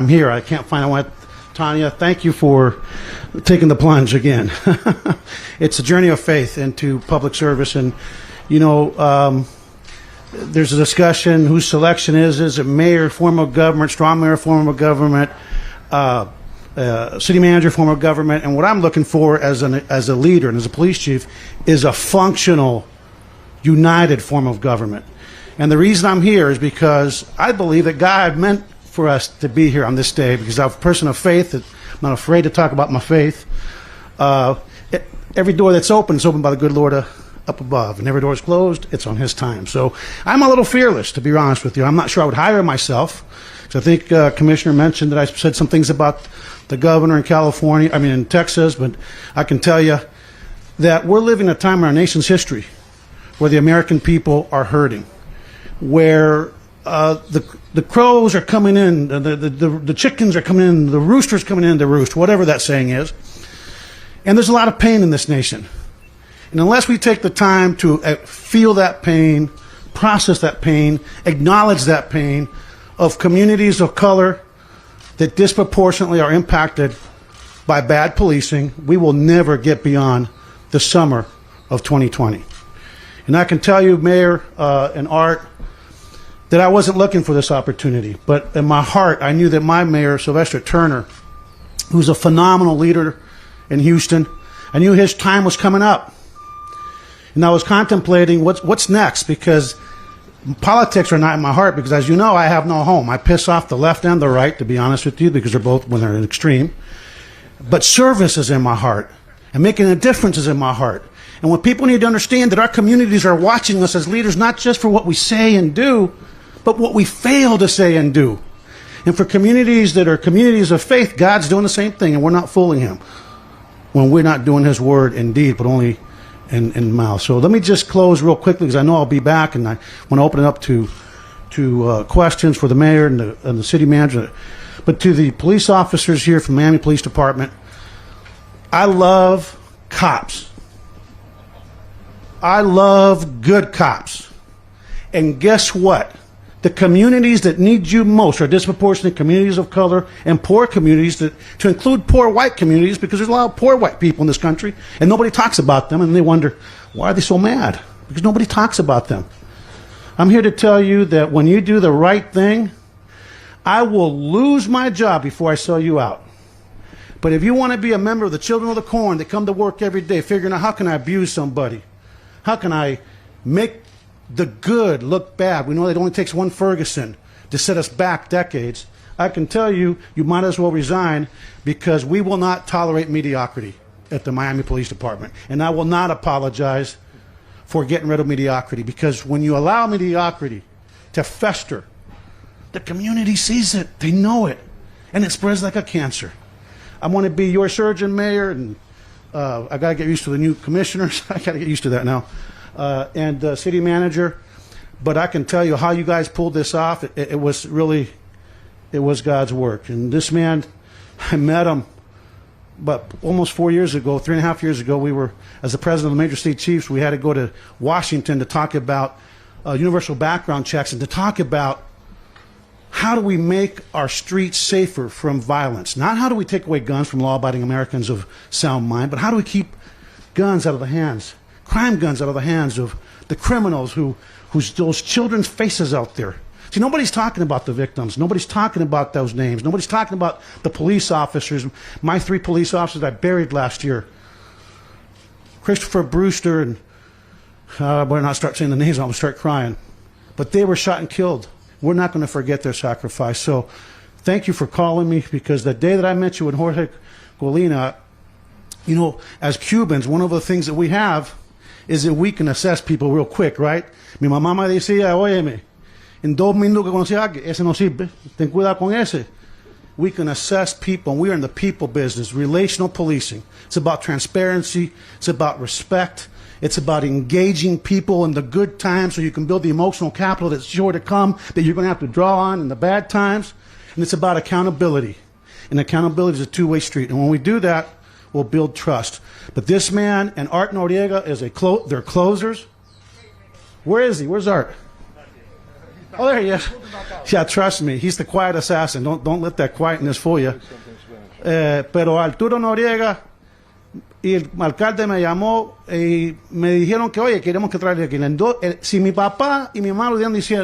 I'm here. I can't find out. Tanya, thank you for taking the plunge again. It's a journey of faith into public service, and there's a discussion whose selection is it mayor, form of government, strong mayor, form of government, city manager, form of government, and what I'm looking for as a leader and as a police chief is a functional, united form of government. And the reason I'm here is because I believe that God meant for us to be here on this day, because I'm a person of faith. I'm not afraid to talk about my faith. Every door that's open is opened by the good Lord up above, and every door is closed, it's on His time. So I'm a little fearless, to be honest with you. I'm not sure I would hire myself. So I think Commissioner mentioned that I said some things about the governor in California, in Texas, but I can tell you that we're living a time in our nation's history where the American people are hurting, where the crows are coming in, the chickens are coming in, the rooster's coming in to roost, whatever that saying is. And there's a lot of pain in this nation. And unless we take the time to feel that pain, process that pain, acknowledge that pain of communities of color that disproportionately are impacted by bad policing, we will never get beyond the summer of 2020. And I can tell you, Mayor and Art, that I wasn't looking for this opportunity, but in my heart, I knew that my mayor, Sylvester Turner, who's a phenomenal leader in Houston, I knew his time was coming up. And I was contemplating what's next, because politics are not in my heart, because as you know, I have no home. I piss off the left and the right, to be honest with you, because they're both, when they're in extreme. But service is in my heart, and making a difference is in my heart. And what people need to understand, that our communities are watching us as leaders, not just for what we say and do, but what we fail to say and do. And for communities that are communities of faith, God's doing the same thing, and we're not fooling Him when we're not doing His word in deed, but only in mouth. So let me just close real quickly, because I know I'll be back, and I want to open it up to questions for the mayor and the city manager. But to the police officers here from Miami Police Department, I love cops. I love good cops. And guess what? The communities that need you most are disproportionate communities of color and poor communities, to include poor white communities, because there's a lot of poor white people in this country, and nobody talks about them, and they wonder, why are they so mad? Because nobody talks about them. I'm here to tell you that when you do the right thing, I will lose my job before I sell you out. But if you want to be a member of the Children of the Corn that come to work every day figuring out, how can I abuse somebody? How can I make the good look bad? We know that it only takes one Ferguson to set us back decades. I can tell you, you might as well resign, because we will not tolerate mediocrity at the Miami Police Department. And I will not apologize for getting rid of mediocrity, because when you allow mediocrity to fester, the community sees it, they know it, and it spreads like a cancer. I want to be your surgeon, Mayor, and I got to get used to the new commissioners. I got to get used to that now. And city manager, but I can tell you how you guys pulled this off. It was God's work. And this man, I met him, but almost 4 years ago, 3.5 years ago, we were, as the president of the Major State Chiefs, we had to go to Washington to talk about universal background checks, and to talk about how do we make our streets safer from violence. Not how do we take away guns from law-abiding Americans of sound mind, but how do we keep guns out of the hands, crime guns out of the hands of the criminals whose those children's faces out there. See, nobody's talking about the victims. Nobody's talking about those names. Nobody's talking about the police officers. My 3 police officers I buried last year. Christopher Brewster, and I better not start saying the names, I'm going to start crying. But they were shot and killed. We're not going to forget their sacrifice. So thank you for calling me, because the day that I met you in Jorge Colina, as Cubans, one of the things that we have is that we can assess people real quick, right? Mi mamá me decía, óyeme, en 2 minutos que conocí a alguien, ese no sirve, ten cuidado con ese. We can assess people, and we are in the people business, relational policing. It's about transparency, it's about respect, it's about engaging people in the good times so you can build the emotional capital that's sure to come, that you're going to have to draw on in the bad times. And it's about accountability. And accountability is a two-way street. And when we do that, we'll build trust. But this man and Art Noriega is they're closers. Where is he? Where's Art? Oh, there he is. Yeah, trust me, he's the quiet assassin. Don't let that quietness fool you. Pero Arturo Noriega y el alcalde me llamó y me dijeron que, oye, queremos que traiga aquí. Si mi papá y mi mamá lo habían dicho,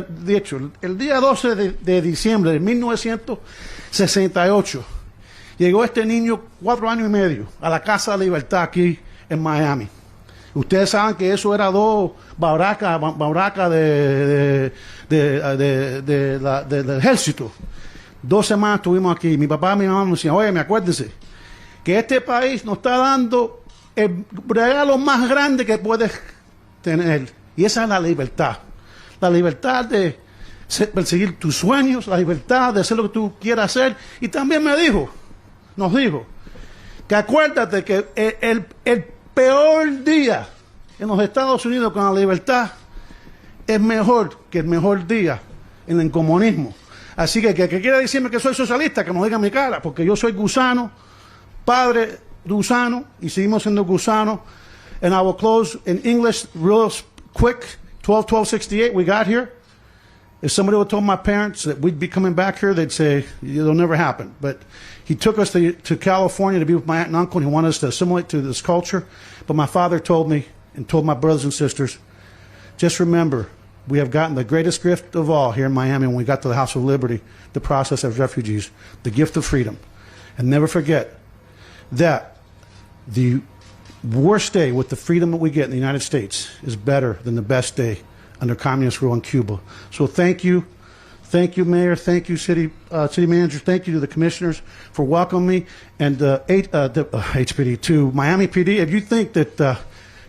el día 12 de diciembre de 1968, llegó este niño, 4 años y medio, a la Casa de Libertad aquí en Miami. Ustedes saben que eso era 2 barracas del ejército. 2 semanas estuvimos aquí. Mi papá y mi mamá me decían, oye, acuérdense que este país nos está dando el regalo más grande que puedes tener. Y esa es la libertad. La libertad de perseguir tus sueños, la libertad de hacer lo que tú quieras hacer. Y también nos dijo, que acuérdate que el peor día en los Estados Unidos con la libertad es mejor que el mejor día en el comunismo. Así que quiera decirme que soy socialista, que me diga mi cara, porque yo soy gusano, padre gusano, y seguimos siendo gusano. And I will close in English real quick. 12-12-68, we got here. If somebody would have told my parents that we'd be coming back here, they'd say, it'll never happen. But he took us to California to be with my aunt and uncle, and he wanted us to assimilate to this culture. But my father told me, and told my brothers and sisters, just remember, we have gotten the greatest gift of all here in Miami when we got to the House of Liberty, the process as refugees, the gift of freedom. And never forget that the worst day with the freedom that we get in the United States is better than the best day under communist rule in Cuba. So thank you. Thank you, Mayor. Thank you, City Manager. Thank you to the commissioners for welcoming me. And HPD, to Miami PD, if you think that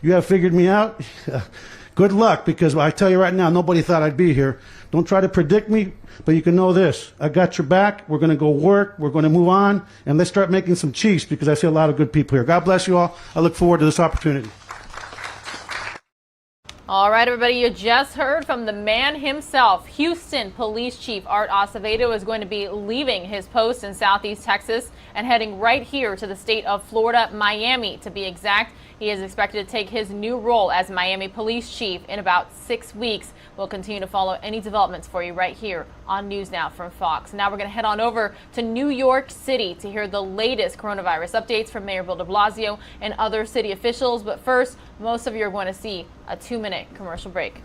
you have figured me out, good luck, because I tell you right now, nobody thought I'd be here. Don't try to predict me, but you can know this. I got your back. We're going to go work. We're going to move on. And let's start making some cheese, because I see a lot of good people here. God bless you all. I look forward to this opportunity. All right, everybody, you just heard from the man himself. Houston Police Chief Art Acevedo is going to be leaving his post in Southeast Texas and heading right here to the state of Florida, Miami, to be exact. He is expected to take his new role as Miami Police Chief in about 6 weeks. We'll continue to follow any developments for you right here on News Now from Fox. Now we're going to head on over to New York City to hear the latest coronavirus updates from Mayor Bill de Blasio and other city officials. But first, most of you are going to see a 2-minute commercial break.